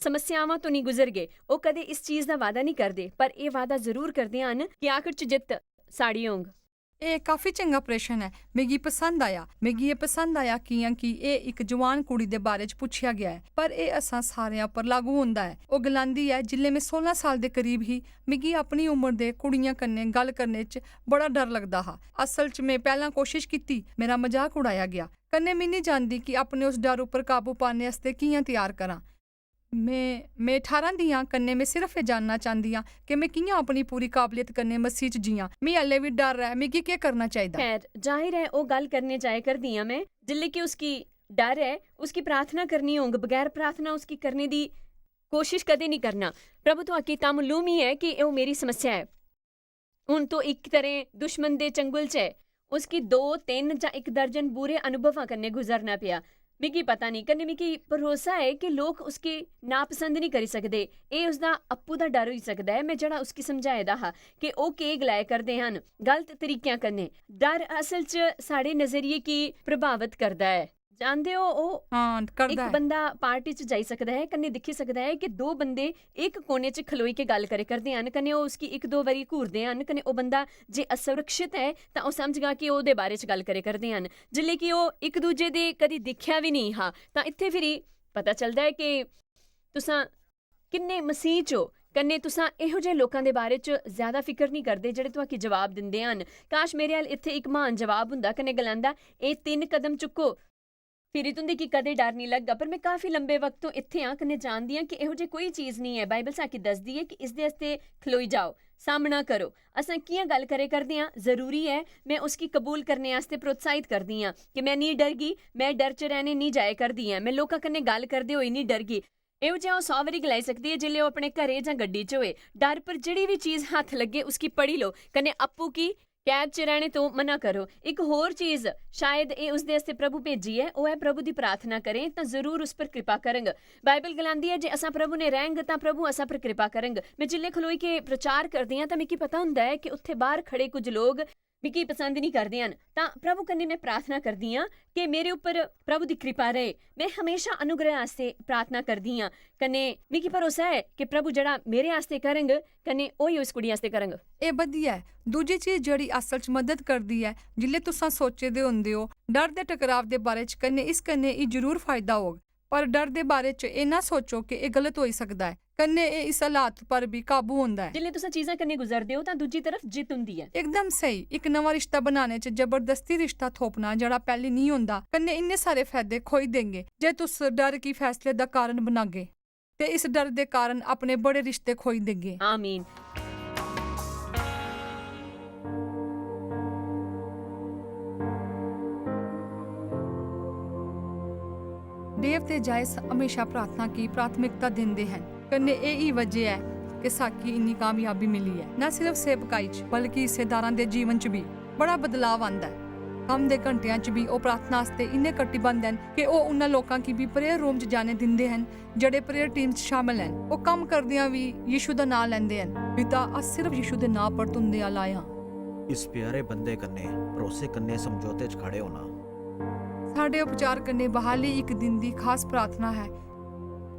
ਸਮੱਸਿਆਵਾਂ ਤੋਂ ਨਹੀਂ ਗੁਜ਼ਰ ਗਏ ਉਹ ਕਦੇ ਇਸ ਚੀਜ਼ ਦਾ ਵਾਅਦਾ ਨਹੀਂ ਕਰਦੇ ਪਰ ਇਹ ਵਾਅਦਾ ਜ਼ਰੂਰ ਕਰਦੇ ਹਨ ਕਿ ਆਖਿਰ 'ਚ ਜਿੱਤ ਸਾਡੀ ਹੋਊਗੀ ਇਹ ਕਾਫੀ ਚੰਗਾ ਪ੍ਰਸ਼ਨ ਹੈ ਮੈਨੂੰ ਇਹ ਪਸੰਦ ਆਇਆ ਕਿ ਇਹ ਇੱਕ ਜਵਾਨ ਕੁੜੀ ਦੇ ਬਾਰੇ 'ਚ ਪੁੱਛਿਆ ਗਿਆ ਹੈ ਪਰ ਇਹ ਅਸਾਂ ਸਾਰਿਆਂ ਪਰ ਲਾਗੂ ਹੁੰਦਾ ਹੈ ਉਹ ਗਲਾਂਦੀ ਹੈ ਜਿੱਲੇ ਮੈਂ 16 ਸਾਲ ਦੇ ਕਰੀਬ ਹੀ ਮੈਨੂੰ ਆਪਣੀ ਉਮਰ ਦੇ ਕੁੜੀਆਂ ਕੰਨੇ ਗੱਲ ਕਰਨੇ 'ਚ ਬੜਾ ਡਰ ਲੱਗਦਾ ਹਾਂ ਅਸਲ 'ਚ ਮੈਂ ਪਹਿਲਾਂ ਕੋਸ਼ਿਸ਼ ਕੀਤੀ ਮੇਰਾ ਮਜ਼ਾਕ ਉਡਾਇਆ ਗਿਆ ਕੰਨੇ ਮੈਂ ਨਹੀਂ ਜਾਣਦੀ ਕਿ ਆਪਣੇ ਉਸ ਡਰ ਉੱਪਰ ਕਾਬੂ ਪਾਣੇ ਵਾਸਤੇ ਕਿਵੇਂ ਤਿਆਰ ਕਰਾਂ मैं 18 ਦੀਆਂ ਕੰਨੇ ਮੈਂ ਸਿਰਫ ਇਹ ਜਾਣਨਾ ਚਾਹੁੰਦੀ ਹਾਂ ਕਿ ਮੈਂ ਕਿਵੇਂ ਆਪਣੀ ਪੂਰੀ ਕਾਬਲੀਅਤ ਕੰਨੇ ਮਸੀਹ 'ਚ ਜੀਆਂ ਮੈਂ ਹਲੇ ਵੀ ਡਰ ਰਿਹਾ ਮੈਂ ਕੀ ਕਰਨਾ ਚਾਹੀਦਾ खैर जाहिर है वो गल करने जाए कर दी मैं जिले की उसकी डर है उसकी प्रार्थना करनी होंगे बगैर प्रार्थना उसकी करने दी कोशिश कदे नहीं करना प्रभु तो आकी तामलूम ही है कि वो मेरी समस्या है ਹੁਣ तो एक तरह दुश्मन दे चंगुल च है उसकी 2-3 ਜਾਂ 1 दर्जन बुरे अनुभव करने गुजरना पिया मिगी पता नहीं कन्ने मिगी भरोसा है कि लोग उसकी नापसंद नहीं करी सकते ਇਹ ਉਸਦਾ ਅੱਪੂ ਦਾ ਡਰ ਹੋ ਸਕਦਾ ਹੈ ਮੈਂ ਜਿਹੜਾ ਉਸकी ਸਮਝਾਇਦਾ ਹਾਂ ਕਿ ਉਹ ਕੀ ਗਲਾਏ ਕਰਦੇ ਹਨ ਗਲਤ ਤਰੀਕਿਆਂ ਕਰਨੇ ਡਰ ਅਸਲ 'ਚ ਸਾਡੇ ਨਜ਼ਰੀਏ ਕੀ ਪ੍ਰਭਾਵਿਤ ਕਰਦਾ ਹੈ ਜਾਣਦੇ ਹੋ ਉਹ ਹਾਂ ਕਰਦਾ ਇੱਕ ਹੈ। ਬੰਦਾ ਪਾਰਟੀ 'ਚ ਜਾਈ ਸਕਦਾ ਹੈ ਕन्ने दिखी सकदा है कि दो बंदे एक कोने 'ਚ ਖਲੋਈ ਕੇ ਗੱਲ करे करदे ਹਨ कन्ने ਉਹ ਉਸकी ਇੱਕ ਦੋ ਵਾਰੀ ਘੂਰਦੇ ਹਨ कन्ने ਉਹ ਬੰਦਾ ਜੇ ਅਸੁਰੱਖਿਅਤ ਹੈ ਤਾਂ ਉਹ ਸਮਝਗਾ ਕਿ ਉਹਦੇ ਬਾਰੇ 'ਚ ਗੱਲ करे ਕਰਦੇ ਹਨ ਜਿੱਲੇ ਕਿ ਉਹ ਇੱਕ ਦੂਜੇ ਦੇ ਕਦੀ ਦੇਖਿਆ ਵੀ ਨਹੀਂ ਹਾਂ ਤਾਂ ਇੱਥੇ ਫਿਰ ਹੀ ਪਤਾ ਚੱਲਦਾ ਹੈ ਕਿ ਤੁਸਾਂ ਕਿੰਨੇ ਮਸੀਹ 'ਚੋ कन्ने तुसां ਇਹੋ ਜਿਹੇ ਲੋਕਾਂ ਦੇ ਬਾਰੇ 'ਚ ਜ਼ਿਆਦਾ ਫਿਕਰ ਨਹੀਂ ਕਰਦੇ ਜਿਹੜੇ ਤੁਹਾਨੂੰ ਜਵਾਬ ਦਿੰਦੇ ਹਨ ਕਾਸ਼ ਮੇਰੇ ਹਾਲ ਇੱਥੇ ਇੱਕ ਮਹਾਨ ਜਵਾਬ ਹੁੰਦਾ ਕन्ने ਗਲਾਂਦਾ ਇਹ 3 ਕਦਮ ਚੁੱਕੋ ਫਿਰ ਤੁੰਦੀ ਕਿ ਕਦੇ ਡਰ ਨਹੀਂ ਲੱਗਦਾ ਪਰ ਮੈਂ ਕਾਫੀ ਲੰਬੇ ਵਕਤ ਤੋਂ ਇੱਥੇ ਆ ਕन्ने ਜਾਣਦੀ ਹਾਂ ਕਿ ਇਹੋ ਜਿਹੀ ਕੋਈ ਚੀਜ਼ ਨਹੀਂ ਹੈ ਬਾਈਬਲ ਸਾਕੀ ਦੱਸਦੀ ਹੈ ਕਿ ਇਸ ਦੇ ਵਾਸਤੇ ਖਲੋਈ ਜਾਓ ਸਾਹਮਣਾ ਕਰੋ ਅਸਾਂ ਕੀਆਂ ਗੱਲ करे करदे हाँ जरूरी है मैं उसकी कबूल करने वास्ते प्रोत्साहित करदी हाँ कि मैं नहीं डर गई मैं डर च रहने नहीं जाए करदी हाँ मैं लोकां कन्ने गल करदे होई नहीं डर गई ਇਹੋ ਜਿਹਾ ਉਹ 100 ਵਾਰੀ ਗਲਾਈ ਸਕਦੀ ਹੈ ਜਿੱਲੇ ਉਹ ਆਪਣੇ ਘਰੇ ਜਾਂ ਗੱਡੀ 'ਚ ਹੋਏ ਡਰ ਪਰ ਜਿਹੜੀ ਵੀ ਚੀਜ਼ ਹੱਥ ਲੱਗੇ ਉਸकी ਪੜੀ ਲਓ ਕਨੇ ਆਪੂ ਕੀ ਕੈਬ 'ਚ ਰਹਿਣੇ ਤੋਂ ਮਨਾ ਕਰੋ ਇੱਕ ਹੋਰ ਚੀਜ਼ ਸ਼ਾਇਦ ਇਹ ਉਸ ਦੇ ਵਾਸਤੇ ਪ੍ਰਭੂ ਭੇਜੀ ਹੈ ਉਹ ਹੈ ਪ੍ਰਭੂ ਦੀ ਪ੍ਰਾਰਥਨਾ ਕਰੇ ਤਾਂ ਜ਼ਰੂਰ ਉਸ ਪਰ ਕਿਰਪਾ ਕਰਨਗੇ ਬਾਈਬਲ ਗਲਾਂਦੀ ਹੈ ਜੇ ਅਸਾਂ ਪ੍ਰਭੂ ਨੇ ਰਹਿਣਗੇ ਤਾਂ ਪ੍ਰਭੂ ਅਸਾਂ ਪਰ ਕਿਰਪਾ ਕਰਨਗੇ ਮੈਂ ਜਿੱਲੇ ਖਲੋਈ ਕੇ ਪ੍ਰਚਾਰ ਕਰਦੀ ਹਾਂ ਤਾਂ ਮੈਨੂੰ ਕੀ ਪਤਾ ਹੁੰਦਾ ਹੈ ਕਿ ਉੱਥੇ ਬਾਹਰ ਖੜੇ ਕੁਝ ਲੋਕ मिकी पसंद नहीं करते हैं तां प्रभु कन्ने मैं प्रार्थना करदी हाँ कि मेरे ऊपर प्रभु की कृपा रहे मैं हमेशा अनुग्रह आस्ते प्रार्थना करदी हाँ कन्ने मिकी भरोसा है कि प्रभु जड़ा मेरे आस्ते करेंगे कन्ने ओही उस कुड़ी आस्ते करेंगे ਇਹ ਵਧੀਆ ਹੈ। ਦੂਜੀ ਚੀਜ਼ ਜਿਹੜੀ ਅਸਲ 'ਚ ਮਦਦ ਕਰਦੀ ਹੈ ਜਿੱਲੇ ਤੁਸੀਂ ਸੋਚਦੇ ਹੁੰਦੇ ਹੋ ਡਰ ਦੇ ਟਕਰਾਵ ਦੇ ਬਾਰੇ 'ਚ ਕन्ने ਇਸ ਕन्ने ਇਹ ਜ਼ਰੂਰ ਫਾਇਦਾ ਹੋਗਾ ਪਰ ਡਰ ਦੇ ਬਾਰੇ 'ਚ ਇਹ ਨਾ ਸੋਚੋ ਕਿ ਇਹ ਗਲਤ ਹੋ ਸਕਦਾ ਹੈ कन्ने ਇਹ ਇਸ ਹਾਲਾਤ ਪਰ ਵੀ ਕਾਬੂ ਹੁੰਦਾ ਹੈ जिल्ले तुसां चीज़ां कन्ने गुजरदे हो तां दूजी तरफ जित हुंदी है ਇੱਕਦਮ ਸਹੀ ਇੱਕ ਨਵਾਂ ਰਿਸ਼ਤਾ ਬਣਾਉਣੇ 'ਚ ਜ਼ਬਰਦਸਤੀ ਰਿਸ਼ਤਾ ਥੋਪਣਾ ਜਿਹੜਾ ਪਹਿਲੇ ਨਹੀਂ ਹੁੰਦਾ कन्ने ਇੰਨੇ ਸਾਰੇ ਫਾਇਦੇ ਖੋਈ ਦੇਂਗੇ ਜੇ ਤੁਸੀਂ ਡਰ ਕੀ ਫੈਸਲੇ ਦਾ ਕਾਰਨ ਬਣਾਗੇ ਤੇ ਇਸ ਡਰ ਦੇ ਕਾਰਨ ਆਪਣੇ ਬੜੇ ਰਿਸ਼ਤੇ ਖੋਈ ਦੇਂਗੇ आमीन देव ते जायस हमेशा प्रार्थना की प्राथमिकता देंदे हैं कन्ने यही वजह है कि साकी इन्नी कामयाबी मिली है न सिर्फ सेवकाई च बल्कि हिस्सेदारां दे जीवन च भी बड़ा बदलाव आंदा है ਕੰਮ ਦੇ ਘੰਟਿਆਂ 'ਚ ਵੀ ਉਹ ਪ੍ਰਾਰਥਨਾ ਵਾਸਤੇ ਇੰਨੇ ਕਟੀਬੰਧ ਹਨ ਕਿ ਉਹ ਉਹਨਾਂ ਲੋਕਾਂ ਕੀ ਵੀ ਪ੍ਰੇਅਰ ਰੂਮ 'ਚ ਜਾਣੇ ਦਿੰਦੇ ਹਨ ਜਿਹੜੇ ਪ੍ਰੇਅਰ ਟੀਮ 'ਚ ਸ਼ਾਮਲ ਹਨ ਉਹ ਕੰਮ ਕਰਦਿਆਂ ਵੀ ਯਿਸੂ ਦਾ ਨਾਮ ਲੈਂਦੇ ਹਨ ਪਿਤਾ ਅਸ ਸਿਰਫ ਯਿਸੂ ਦੇ ਨਾਮ ਪਰ ਤੁੰਦੇ ਆ ਲਾਇਆ इस प्यारे बंदे कन्ने भरोसे कन्ने समझौते च खड़े होना ਸਾਡੇ ਉਪਚਾਰ ਕਰਨੇ ਬਹਾਲੀ ਇੱਕ ਦਿਨ ਦੀ ਖਾਸ ਪ੍ਰਾਰਥਨਾ ਹੈ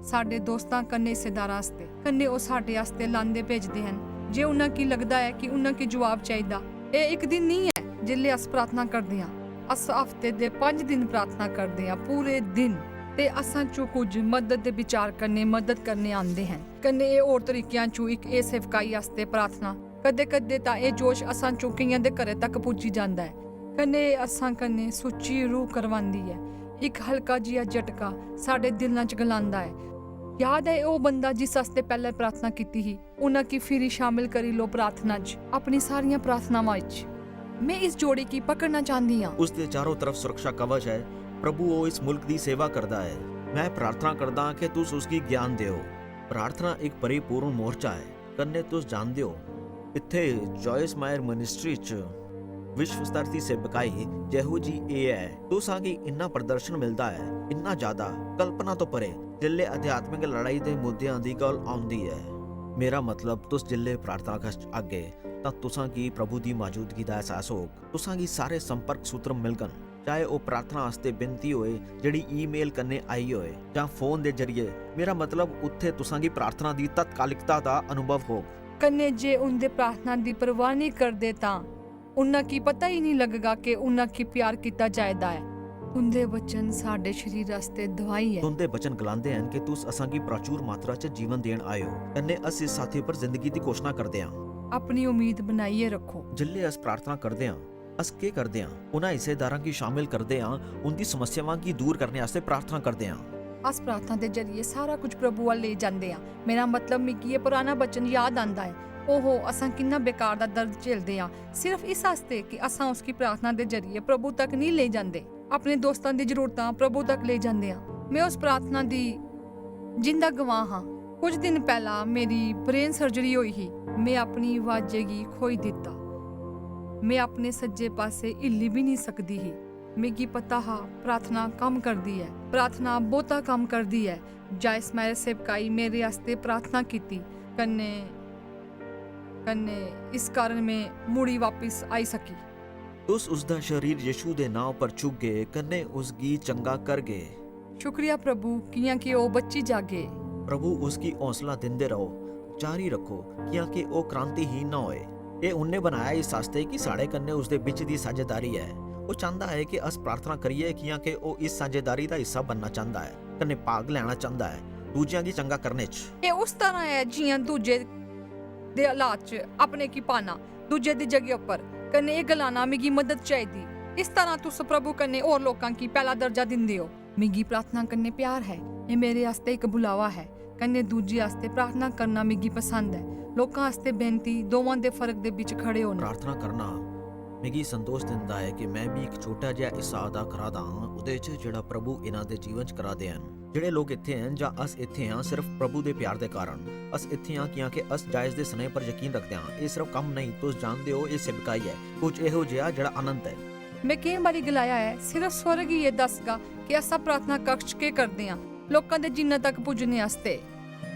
ਸਾਡੇ ਦੋਸਤਾਂ ਕੰਨੇ ਹਿੱਸੇਦਾਰਾਂ ਵਾਸਤੇ ਕੰਨੇ ਉਹ ਸਾਡੇ ਵਾਸਤੇ ਲਾਂਦੇ ਭੇਜਦੇ ਹਨ ਜੇ ਉਹਨਾਂ ਕੀ ਲੱਗਦਾ ਹੈ ਕਿ ਉਹਨਾਂ ਕੀ ਜਵਾਬ ਚਾਹੀਦਾ ਇਹ ਇੱਕ ਦਿਨ ਨਹੀਂ ਹੈ ਜਿੱਲੇ ਅਸ ਪ੍ਰਾਰਥਨਾ ਕਰਦੇ ਹਾਂ ਅਸ ਹਫਤੇ ਦੇ 5 ਦਿਨ ਪ੍ਰਾਰਥਨਾ ਕਰਦੇ ਹਾਂ ਪੂਰੇ ਦਿਨ ਤੇ ਅਸਾਂ ਚੋਂ ਕੁਝ ਮਦਦ ਦੇ ਵਿਚਾਰ ਕਰਨੇ ਆਉਂਦੇ ਹਨ ਕੰਨੇ ਇਹ ਹੋਰ ਤਰੀਕਿਆਂ ਚੋਂ ਇੱਕ ਇਹ ਸੇਵਕਾਈ ਵਾਸਤੇ ਪ੍ਰਾਰਥਨਾ ਕਦੇ ਕਦੇ ਤਾਂ ਇਹ ਜੋਸ਼ ਅਸਾਂ ਚੋਂ ਕਈਆਂ ਦੇ ਘਰੇ ਤੱਕ ਪੁੱਜੀ ਜਾਂਦਾ ਹੈ कन्ने असां कन्ने सुची रूह करवांदी है एक हल्का जिहा झटका साडे दिलां च गलांदा है याद है ਉਹ ਬੰਦਾ ਜਿਸ ਵਾਸਤੇ ਪਹਿਲੇ ਪ੍ਰਾਰਥਨਾ ਕੀਤੀ ਸੀ ਉਹਨਾਂ ਕੀ ਫਿਰ ਹੀ ਸ਼ਾਮਿਲ ਕਰੀ ਲੋ ਪ੍ਰਾਰਥਨਾ 'ਚ ਆਪਣੀ ਸਾਰੀਆਂ ਪ੍ਰਾਰਥਨਾਵਾਂ 'ਚ ਮੈਂ ਇਸ ਜੋੜੀ ਕੀ ਪਕੜਨਾ ਚਾਹੁੰਦੀ ਹਾਂ ਉਸ ਦੇ ਚਾਰੋਂ ਤਰਫ ਸੁਰੱਖਿਆ ਕਵਚ ਹੈ ਪ੍ਰਭੂ ਉਹ ਇਸ ਮੁਲਕ ਦੀ ਸੇਵਾ ਕਰਦਾ ਹੈ ਮੈਂ ਪ੍ਰਾਰਥਨਾ ਕਰਦਾ ਹਾਂ ਕਿ ਤੁਸੀਂ ਉਸकी ਗਿਆਨ ਦਿਓ ਪ੍ਰਾਰਥਨਾ ਇੱਕ ਪਰਿਪੂਰਨ ਮੋਰਚਾ ਹੈ ਕੰਨੇ ਤੁਸੀਂ ਜਾਣਦੇ ਹੋ ਇੱਥੇ ਜੋਇਸ ਮਾਇਰ ਮਿਨਿਸਟਰੀ 'ਚ ਵਿਸ਼ਵ ਸਤਰ ਦੀ ਸੇਵਕਾਈ ਜਿਹੋ ਜੀ ਇਹ ਹੈ ਤੁਸਾਂ ਕੀ ਇੰਨਾ ਪ੍ਰਦਰਸ਼ਨ ਮਿਲਦਾ ਹੈ ਇੰਨਾ ਜ਼ਿਆਦਾ ਕਲਪਨਾ ਤੋਂ ਪਰੇ ਜਿੱਲੇ ਅਧਿਆਤਮਿਕ ਲੜਾਈ ਦੇ ਮੁੱਦਿਆਂ ਦੀ ਗੱਲ ਆਉਂਦੀ ਹੈ ਮੇਰਾ ਮਤਲਬ ਤੁਸ ਜਿੱਲੇ ਪ੍ਰਾਰਥਨਾ ਕਰ ਅੱਗੇ ਤਾਂ ਤੁਸਾਂ ਕੀ ਪ੍ਰਭੂ ਦੀ ਮੌਜੂਦਗੀ ਦਾ ਅਹਿਸਾਸ ਹੋ ਤੁਸਾਂ ਕੀ ਸਾਰੇ ਸੰਪਰਕ ਸੂਤਰ ਮਿਲਗਨ ਚਾਹੇ ਉਹ ਪ੍ਰਾਰਥਨਾ ਵਾਸਤੇ ਬੇਨਤੀ ਹੋਏ ਜਿਹੜੀ ਈਮੇਲ ਕਰਨੇ ਆਈ ਹੋਏ ਜਾਂ ਫੋਨ ਦੇ ਜ਼ਰੀਏ ਮੇਰਾ ਮਤਲਬ ਉੱਥੇ ਤੁਸਾਂ ਕੀ ਪ੍ਰਾਰਥਨਾ ਦੀ ਤਤਕਾਲਿਕਤਾ ਦਾ ਅਨੁਭਵ ਹੋ ਕੰਨੇ ਜੇ ਉਹਦੇ ਪ੍ਰਾਰਥਨਾ ਦੀ ਪਰਵਾਹ ਨਹੀਂ ਕਰਦੇ ਤਾਂ ਉਹਨਾਂ ਕੀ ਪਤਾ ਹੀ ਨਹੀਂ ਲੱਗੇਗਾ ਕਿ ਉਹਨਾਂ ਕੀ ਪਿਆਰ ਕੀਤਾ ਜਾਇਦਾ ਹੈ ਉਹਦੇ ਵਚਨ ਸਾਡੇ ਸਰੀਰ ਵਾਸਤੇ ਦਵਾਈ ਹੈ ਤੁੰਦੇ ਬਚਨ ਗਲਾਉਂਦੇ ਹਨ ਕਿ ਤੁਸ ਅਸਾਂ ਕੀ ਪ੍ਰਚੁਰ ਮਾਤਰਾ 'ਚ ਜੀਵਨ ਦੇਣ ਆਇਓ ਕੰਨੇ ਅਸੀਂ ਸਾਥੀ ਪਰ ਜ਼ਿੰਦਗੀ ਦੀ ਘੋਸ਼ਣਾ ਕਰਦੇ ਹਾਂ ਆਪਣੀ ਉਮੀਦ ਬਣਾਈਏ ਰੱਖੋ ਜਿੱਲੇ ਅਸ ਪ੍ਰਾਰਥਨਾ ਕਰਦੇ ਹਾਂ ਅਸ ਕੀ ਕਰਦੇ ਹਾਂ ਉਹਨਾਂ ਹਿੱਸੇਦਾਰਾਂ ਕੀ ਸ਼ਾਮਿਲ ਕਰਦੇ ਹਾਂ ਉਨਦੀ ਸਮੱਸਿਆਵਾਂ ਕੀ ਦੂਰ ਕਰਨੇ ਵਾਸਤੇ ਪ੍ਰਾਰਥਨਾ ਕਰਦੇ ਹਾਂ ਅਸ ਪ੍ਰਾਰਥਨਾ ਦੇ ਜਰੀਏ ਸਾਰਾ ਕੁਝ ਪ੍ਰਭੂ ਵੱਲ ਲੈ ਜਾਂਦੇ ਹਾਂ ਮੇਰਾ ਮਤਲਬ ਮਿਕੀ ਇਹ ਪੁਰਾਣਾ ਬਚਨ ਯਾਦ ਆਂਦਾ ਹੈ ओहो असां किन्ना बेकार दा दर्द झेलदे हां सिर्फ इस वास्ते कि असां उसकी प्रार्थना दे जरिए प्रभु तक नहीं ले जांदे अपने दोस्तां दी जरूरतां प्रभु तक ले जांदे हां मैं उस प्रार्थना दी जिंदा गवाह हां कुछ दिन पहला मेरी ब्रेन सर्जरी होई ही मैं अपनी वाजेगी खोई दिता मैं अपने सज्जे पासे हिल्ली भी नहीं सकदी ही मिगी पता हा प्रार्थना काम करदी है प्रार्थना बहुता काम करदी है जायस मेरे सेवकाई मेरे वास्ते प्रार्थना कीती कन्ने इस कारण मैं मुड़ी वापस आई सकी तुस उसका शरीर यीशु दे नाम पर चुक गए कन्ने उसकी चंगा कर गए। शुक्रिया प्रभु कियां कि ओ बच्ची जागे। प्रभु उसकी हौसला दिंदे रहो, जारी रखो कियां कि ओ क्रांतिहीन ना होए। ये उन्ने बनाया इस वास्ते कि साढ़े कन्ने उसदे बिच दी साझेदारी है। वो चाहता है कि अस प्रार्थना करिए कियां कि ओ इस साझेदारी दा हिस्सा बनना चाहता है, कन्ने भाग लेना चाहता है दूजियां दी चंगा करने च। ये उस तरह है जियां दूजे दे हालात च अपने की पाना दूजे दी जगह उपर कन्ने ये गलाना मिगी मदद चाहिदी। इस तरह तुस प्रभु कन्ने और लोकां की पहला दर्जा दिंदे हो। मिगी प्रार्थना करने प्यार है, ये मेरे आस्ते एक बुलावा है। कन्ने दूजे आस्ते प्रार्थना करना मिगी पसंद है। लोकां आस्ते बेनती दोवां दे फर्क दे बिच खड़े होना। प्रार्थना करना मिगी संतोष दिंदा है कि मैं भी एक छोटा जिहा हिस्सा अदा करा दा हां उहदे च जेहड़ा प्रभु इन्हां दे जीवन च करा दे हन। ਜਿਹੜੇ ਲੋਕ ਇੱਥੇ ਹਨ ਜਾਂ ਅਸ ਇੱਥੇ ਹਾਂ ਸਿਰਫ ਪ੍ਰਭੂ ਦੇ ਪਿਆਰ ਦੇ ਕਾਰਨ। ਅਸ ਇੱਥੇ ਹਾਂ ਕਿਉਂਕਿ ਅਸ ਜਾਇਜ਼ ਦੇ ਸਨੇਹ ਪਰ ਯਕੀਨ ਰੱਖਦੇ ਹਾਂ। ਇਹ ਸਿਰਫ ਕੰਮ ਨਹੀਂ, ਤੁਸੀਂ ਜਾਣਦੇ ਹੋ ਇਹ ਸੇਵਕਾਈ ਹੈ, ਕੁਝ ਇਹੋ ਜਿਹਾ ਜਿਹੜਾ ਅਨੰਤ ਹੈ। ਮੈਂ ਕਈ ਵਾਰੀ ਗਲਾਇਆ ਹੈ ਸਿਰਫ ਸਵਰਗ ਹੀ ਇਹ ਦੱਸਗਾ ਕਿ ਅਸਾਂ ਪ੍ਰਾਰਥਨਾ ਕਕਸ਼ ਕੇ ਕਰਦੇ ਹਾਂ ਲੋਕਾਂ ਦੇ ਜਿੰਨਾ ਤੱਕ ਪੁੱਜਣੇ ਵਾਸਤੇ।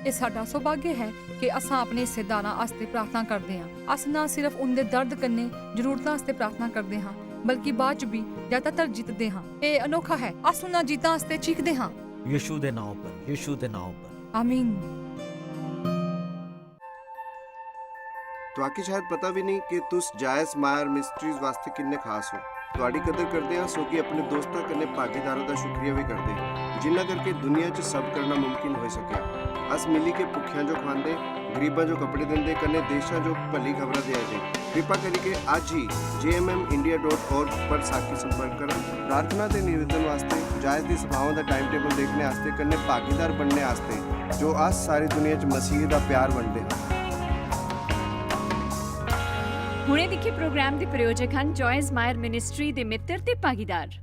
ਇਹ ਸਾਡਾ ਸੁਭਾਗਿਆ ਹੈ ਕਿ ਅਸਾਂ ਆਪਣੇ ਹਿੱਸੇਦਾਰਾਂ ਵਾਸਤੇ ਪ੍ਰਾਰਥਨਾ ਕਰਦੇ ਹਾਂ। ਅਸ ਨਾ ਸਿਰਫ ਉਹਦੇ ਦਰਦ ਕੰਨੇ ਜ਼ਰੂਰਤਾਂ ਵਾਸਤੇ ਪ੍ਰਾਰਥਨਾ ਕਰਦੇ ਹਾਂ ਬਲਕਿ ਬਾਅਦ ਚ ਵੀ ਜ਼ਿਆਦਾਤਰ ਜਿੱਤਦੇ ਹਾਂ। ਇਹ ਅਨੋਖਾ ਹੈ। ਅਸ ਉਹਨਾਂ ਜੀਤਾਂ ਵਾਸਤੇ ਚੀਖਦੇ ਹਾਂ यीशु दे नाम पर, यीशु दे नाम पर। ਆਮੀਨ। ਤੁਹਾਡੀ ਸ਼ਾਇਦ ਪਤਾ ਵੀ ਨਹੀਂ ਕਿ ਤੁਸ ਜਾਇਜ਼ ਮਾਇਰ ਮਿਸਟਰੀਜ਼ ਵਾਸਤੇ ਕਿੰਨੇ ਖਾਸ ਹੋ। ਤੁਹਾਡੀ ਕਦਰ ਕਰਦੇ ਹਾਂ ਸੋ ਕਿ ਆਪਣੇ ਦੋਸਤਾਂ ਕਨੇ ਭਾਗੀਦਾਰਾਂ ਦਾ ਸ਼ੁਕਰੀਆ ਵੀ ਕਰਦੇ ਹਾਂ ਜਿਨ੍ਹਾਂ ਕਰਕੇ ਦੁਨੀਆ 'ਚ ਸਭ ਕਰਨਾ ਮੁਮਕਿਨ ਹੋ ਸਕਿਆ। ਅਸ ਮਿਲੀ ਕੇ ਭੁੱਖਿਆਂ ਜੋ ਖਾਂਦੇ, ਗਰੀਬਾਂ ਜੋ ਕੱਪੜੇ ਦਿੰਦੇ ਕਨੇ ਦੇਸ਼ਾਂ ਜੋ ਭਲੀ ਖਬਰਾਂ ਦੇ ਆਏ। ਕਿਰਪਾ ਕਰਕੇ ਅੱਜ ਹੀ jmmindia.org पर साखी संपर्क करें। प्रार्थना के निवेदन वास्ते जायज़ दी सभाओं का टाइम टेबल देखने वास्ते कन्ने भागीदार बनने वास्ते जो आज सारी दुनिया च मसीह का प्यार बनते हैं। ਹੁਣੇ ਦੇਖੇ ਪ੍ਰੋਗਰਾਮ ਦੇ ਪ੍ਰਯੋਜਕ ਹਨ ਜੋਇਸ ਮਾਇਰ ਮਿਨਿਸਟਰੀ ਦੇ ਮਿੱਤਰ ਤੇ ਭਾਗੀਦਾਰ।